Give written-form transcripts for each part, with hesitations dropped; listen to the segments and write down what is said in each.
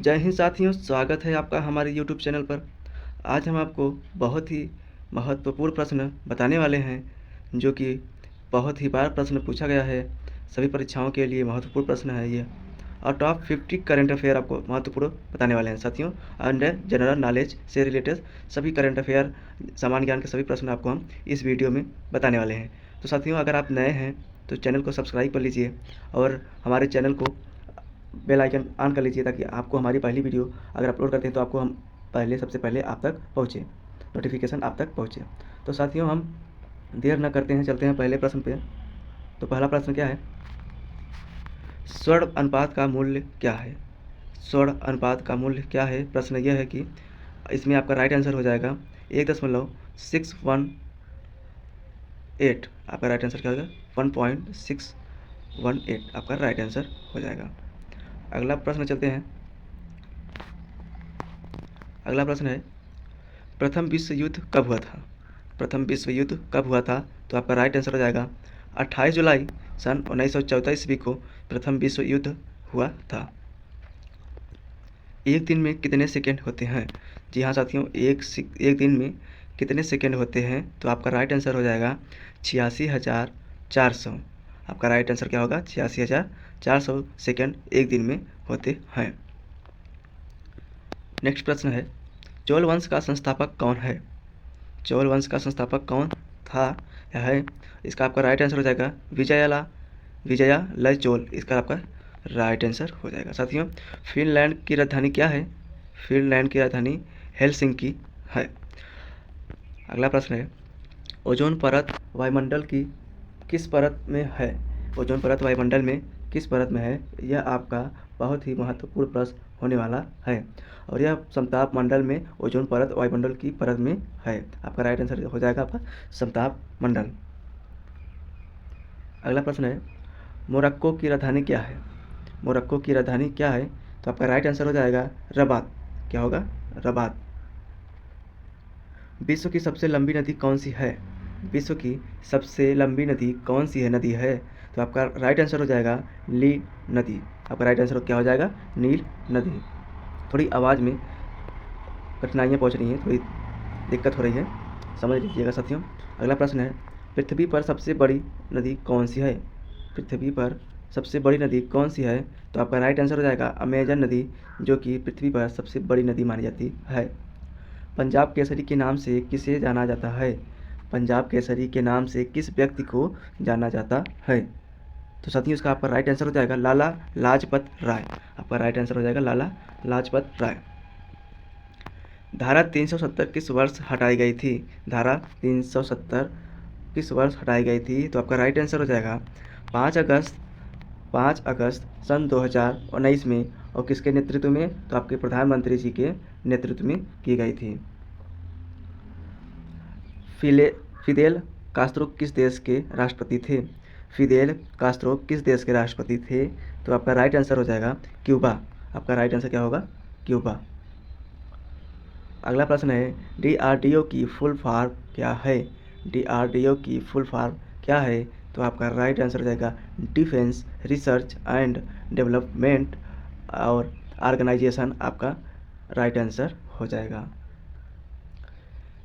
जय हिंद साथियों, स्वागत है आपका हमारे यूट्यूब चैनल पर। आज हम आपको बहुत ही महत्वपूर्ण प्रश्न बताने वाले हैं जो कि बहुत ही बार प्रश्न पूछा गया है। सभी परीक्षाओं के लिए महत्वपूर्ण प्रश्न है ये, और टॉप 50 करंट अफेयर आपको महत्वपूर्ण बताने वाले हैं साथियों। अंडर जनरल नॉलेज से रिलेटेड सभी करंट अफेयर, सामान्य ज्ञान के सभी प्रश्न आपको हम इस वीडियो में बताने वाले हैं। तो साथियों, अगर आप नए हैं तो चैनल को सब्सक्राइब कर लीजिए और हमारे चैनल को बेल आइकन ऑन कर लीजिए ताकि आपको हमारी पहली वीडियो अगर अपलोड करते हैं तो आपको हम सबसे पहले आप तक पहुँचे, नोटिफिकेशन आप तक पहुँचे। तो साथियों, हम देर न करते हैं, चलते हैं पहले प्रश्न पे। तो पहला प्रश्न क्या है? स्वर्ण अनुपात का मूल्य क्या है? स्वर्ण अनुपात का मूल्य क्या है? प्रश्न यह है कि इसमें आपका राइट आंसर हो जाएगा 1.618। आपका राइट आंसर क्या होगा? 1.618 आपका राइट आंसर हो जाएगा। अगला प्रश्न चलते हैं। अगला प्रश्न है, प्रथम विश्व युद्ध कब हुआ था? प्रथम विश्व युद्ध कब हुआ था? तो आपका राइट आंसर हो जाएगा 28 जुलाई सन 1914 ईस्वी को प्रथम विश्व युद्ध हुआ था। एक दिन में कितने सेकेंड होते हैं? जी हाँ साथियों, एक दिन में कितने सेकेंड होते हैं? तो आपका राइट आंसर हो जाएगा 86,400। आपका राइट आंसर क्या होगा? 86,400 सेकेंड एक दिन में होते हैं। नेक्स्ट प्रश्न है, चोल वंश का संस्थापक कौन है? चोल वंश का संस्थापक कौन था या है? इसका आपका राइट आंसर हो जाएगा विजयालय चोल। इसका आपका राइट आंसर हो जाएगा। साथियों, फिनलैंड की राजधानी क्या है? फिनलैंड की राजधानी हेलसिंकी है। अगला प्रश्न है, ओजोन परत वायुमंडल की किस परत में है? ओजोन परत वायुमंडल में किस परत में है? यह आपका बहुत ही महत्वपूर्ण प्रश्न होने वाला है, और यह समताप मंडल में ओजोन परत वायुमंडल की परत में है। आपका राइट आंसर हो जाएगा आपका समताप मंडल। अगला प्रश्न है, मोरक्को की राजधानी क्या है? मोरक्को की राजधानी क्या है? तो आपका राइट आंसर हो जाएगा रबात। क्या होगा? रबात। विश्व की सबसे लंबी नदी कौन सी है? विश्व की सबसे लंबी नदी कौन सी नदी है? तो आपका राइट आंसर हो जाएगा नील नदी। आपका राइट आंसर क्या हो जाएगा? नील नदी। थोड़ी आवाज़ में कठिनाइयाँ पहुँच रही हैं, थोड़ी दिक्कत हो रही है, समझ लीजिएगा साथियों। अगला प्रश्न है, पृथ्वी पर सबसे बड़ी नदी कौन सी है? पृथ्वी पर सबसे बड़ी नदी कौन सी है? तो आपका राइट आंसर हो जाएगा अमेजन नदी, जो कि पृथ्वी पर सबसे बड़ी नदी मानी जाती है। पंजाब केसरी के नाम से किसे जाना जाता है? पंजाब केसरी के नाम से किस व्यक्ति को जाना जाता है? तो साथियों, इसका आपका राइट आंसर हो जाएगा लाला लाजपत राय। आपका राइट आंसर हो जाएगा लाला लाजपत राय। धारा 370 किस वर्ष हटाई गई थी? धारा 370 किस वर्ष हटाई गई थी? तो आपका राइट आंसर हो जाएगा 5 अगस्त सन 2019 में। और किसके नेतृत्व में? तो आपके प्रधानमंत्री जी के नेतृत्व में की गई थी। फिदेल कास्त्रो किस देश के राष्ट्रपति थे? फिदेल कास्त्रो किस देश के राष्ट्रपति थे? तो आपका राइट आंसर हो जाएगा क्यूबा। आपका राइट आंसर क्या होगा? क्यूबा। अगला प्रश्न है, DRDO की फुल फॉर्म क्या है? DRDO की फुल फॉर्म क्या है? तो आपका राइट आंसर हो जाएगा डिफेंस रिसर्च एंड डेवलपमेंट और ऑर्गेनाइजेशन। आपका राइट आंसर हो जाएगा।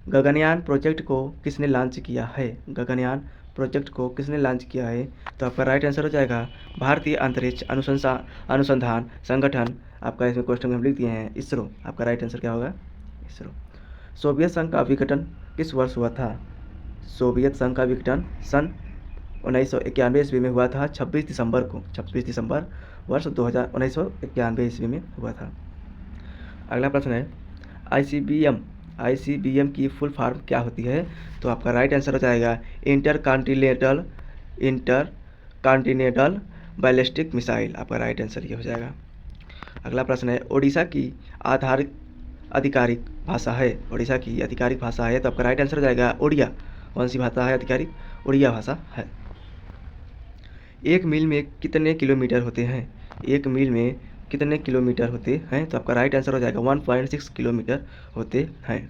गगनयान प्रोजेक्ट को किसने लॉन्च किया है? गगनयान प्रोजेक्ट को किसने लॉन्च किया है? तो आपका राइट आंसर हो जाएगा भारतीय अंतरिक्ष अनुसंधान संगठन। आपका इसमें क्वेश्चन हम लिख दिए हैं इसरो। आपका राइट आंसर क्या होगा? इसरो। सोवियत संघ का विघटन किस वर्ष हुआ था? सोवियत संघ का विघटन सन 1991 ईस्वी में हुआ था, 26 दिसंबर को। 26 दिसंबर वर्ष 1991 ईस्वी में हुआ था। अगला प्रश्न है, ICBM की फुल फॉर्म क्या होती है? तो आपका राइट आंसर हो जाएगा इंटर कॉन्टिनेंटल बैलिस्टिक मिसाइल। आपका राइट आंसर ये हो जाएगा। अगला प्रश्न है, ओडिशा की आधिकारिक भाषा है? ओडिशा की आधिकारिक भाषा है तो आपका राइट आंसर हो जाएगा उड़िया। कौन सी भाषा है आधिकारिक? उड़िया भाषा है। एक मील में कितने किलोमीटर होते हैं? एक मील में कितने किलोमीटर होते हैं? तो आपका राइट आंसर हो जाएगा 1.6 किलोमीटर होते हैं।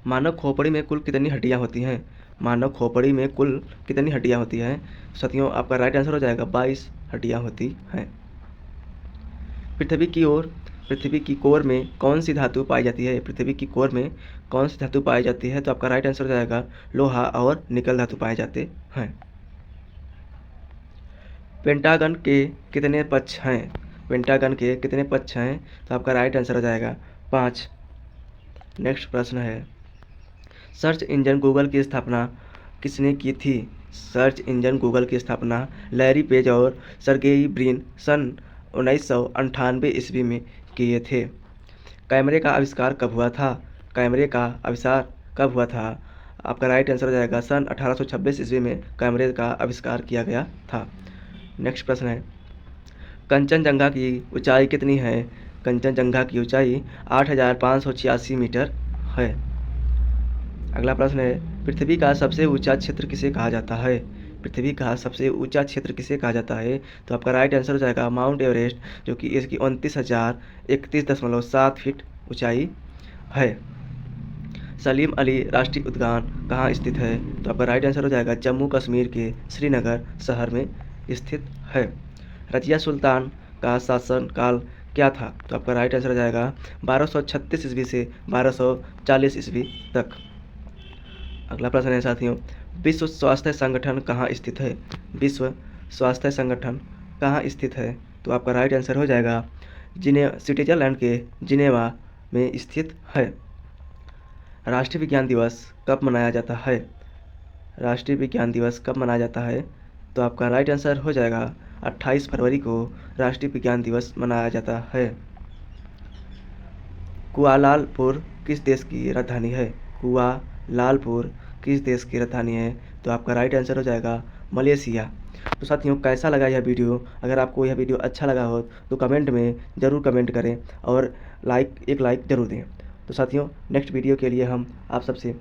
मानव खोपड़ी में कुल कितनी हड्डियां होती हैं? मानव खोपड़ी में कुल कितनी हड्डियां होती हैं? साथियों, आपका राइट आंसर हो जाएगा 22 हड्डियां होती हैं। पृथ्वी की कोर में कौन सी धातु पाई जाती है? पृथ्वी की कोर में कौन सी धातु पाई जाती है? तो आपका राइट आंसर हो जाएगा लोहा और निकल धातु पाए जाते हैं। पेंटागन के कितने पक्ष हैं? पेंटागन के कितने पक्ष हैं? तो आपका राइट आंसर हो जाएगा 5। नेक्स्ट प्रश्न है, सर्च इंजन गूगल की स्थापना किसने की थी? सर्च इंजन गूगल की स्थापना लैरी पेज और सर्गेई ब्रिन सन 1998 ईस्वी में किए थे। कैमरे का आविष्कार कब हुआ था? कैमरे का आविष्कार कब हुआ था? आपका राइट आंसर हो जाएगा सन 1826 ईस्वी में कैमरे का आविष्कार किया गया था। नेक्स्ट प्रश्न है, कंचनजंगा की ऊंचाई कितनी है? कंचनजंगा की ऊंचाई 8586 मीटर है। अगला प्रश्न है, पृथ्वी का सबसे ऊंचा क्षेत्र किसे कहा जाता है? पृथ्वी का सबसे ऊंचा क्षेत्र किसे कहा जाता है? तो आपका राइट आंसर हो जाएगा माउंट एवरेस्ट, जो कि इसकी 29,031.7 फीट ऊंचाई है। सलीम अली राष्ट्रीय उद्यान कहाँ स्थित है? तो आपका राइट आंसर हो जाएगा जम्मू कश्मीर के श्रीनगर शहर में स्थित है। रजिया सुल्तान का शासनकाल क्या था? तो आपका राइट आंसर हो जाएगा 1236 ईस्वी से 1240 ईस्वी तक। अगला प्रश्न है साथियों, विश्व स्वास्थ्य संगठन कहाँ स्थित है? विश्व स्वास्थ्य संगठन कहाँ स्थित है? तो आपका राइट आंसर हो जाएगा स्विट्जरलैंड के जिनेवा में स्थित है। राष्ट्रीय विज्ञान दिवस कब मनाया जाता है? राष्ट्रीय विज्ञान दिवस कब मनाया जाता है? तो आपका राइट आंसर हो जाएगा 28 फरवरी को राष्ट्रीय विज्ञान दिवस मनाया जाता है। कुआलालंपुर किस देश की राजधानी है? कुआलालंपुर किस देश की राजधानी है? तो आपका राइट आंसर हो जाएगा मलेशिया। तो साथियों, कैसा लगा यह वीडियो? अगर आपको यह वीडियो अच्छा लगा हो तो कमेंट में ज़रूर कमेंट करें और एक लाइक ज़रूर दें। तो साथियों, नेक्स्ट वीडियो के लिए हम आप सबसे